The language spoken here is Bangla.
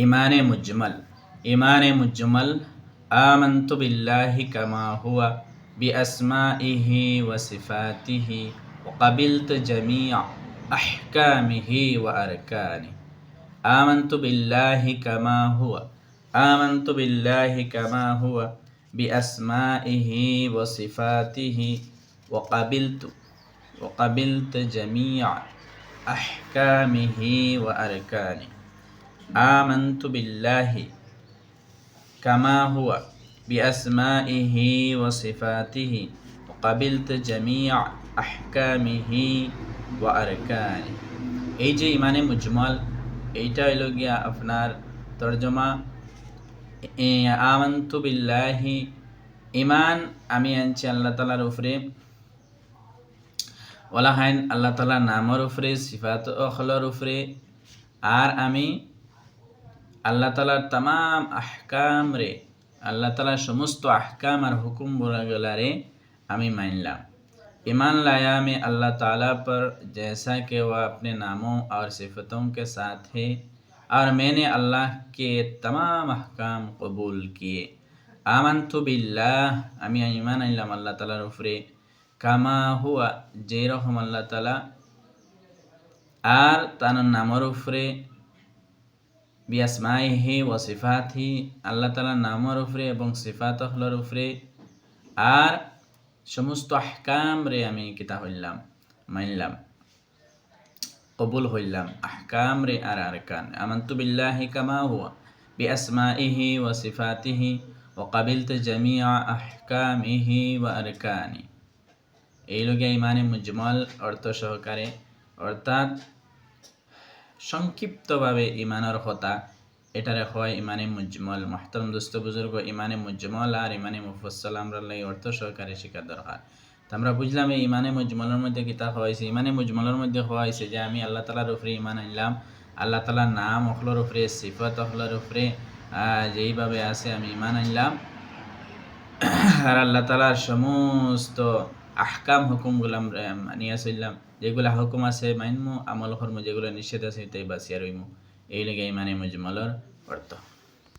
ইমানে মুজমাল। ইমানে মুজমাল আমানতু বিল্লাহি কামা হুয়া বিআসমাইহি ওয়া সিফাতিহি ওয়া ক্বাবিলতু জামিআ আহকামিহি ওয়া আরকানি। আমানতু বিল্লাহি কামা হুয়া আমানতু বিল্লাহি কামা হুয়া বিআসমাইহি ওয়া সিফাতিহি ওয়া ক্বাবিলতু জামিআ আহকামিহি ওয়া আরকানি। আমানতু বিল্লাহি কামা হুয়া বিআসমাইহি ওয়া সিফাতিহি ওয়া ক্বাবিলতু জামিআ আহকামিহি ওয়া আরকানি। এই যে ইমানে মুজমাল, এইটা হইল গিয়া আপনার তর্জমা। আমানতু বিল্লাহি, ইমান আমি আনছি আল্লাহ তাআলার উপরে, ওলা হাইন আল্লাহ তাআলার নামের উপরে, সিফাত অখলর উপরে, আর আমি আল্লাহ তাআলার तमाम আহকাম রে, আল্লাহ তাআলার সমস্ত আহকাম আর হুকুম বলাগুলারে আমি मानलाम। ईमान लाया मैं अल्लाह ताला पर जैसा कि वह अपने नामों और सिफ़तों के साथ है, और मैंने अल्लाह के तमाम अहकाम कबूल किए। आमन्तु बिल्लाह, আমি ঈমান আনলাম আল্লাহ তাআলার উপরে, কামা হুয়া, যেই রকম আল্লাহ তাআলা, আর তার নামের উপরে, বিআসমাইহি ওয়া সিফাতিহি, আল্লাহ তাআলার নামের উপরে এবং সিফাতগুলোর উপরে, আর সমস্ত আহকাম রে আমি কিতা হইলাম, মানলাম, কবুল হইলাম। আহকাম রে আর আরকান। আমানতু বিল্লাহি কামা হুয়া বিআসমাইহি ওয়া সিফাতিহি ওয়া ক্বাবিলতু জামিআ আহকামিহি ওয়া আরকানি। এই লগে ইমানে মুজমাল অর্থ সহকারে, অর্থাৎ সংক্ষিপ্তভাবে ইমানের কথা, এটারে হয় ইমানে মুজমাল। মুহতারাম দোস্ত বুজুর্গ, ইমানে মুজমাল আর ইমানে মুফাসসাল আমরা লাগে অর্থ সহকারে শেখা দরকার। তো আমরা বুঝলাম এই ইমানে মুজমালের মধ্যে কিতা হয়েছে। ইমানে মুজমালের মধ্যে হয়েছে যে আমি আল্লাহ তাআলার উপরে ইমান আনলাম, আল্লাহ তাআলার নাম অখলর উপরে, সিফাত অখলর উপরে যেইভাবে আছে আমি ইমান আনলাম, আর আল্লাহ তাআলার সমস্ত আহকাম হুকুমগুলো নিয়ে চললাম। যেগুলা হুকুম আছে মাইনমু, আমল করমু, যেগুলো নিষেধ আছে তাই বাঁচিয়া রইমু। এই লেগে ইমানে মুজমালের অর্থ।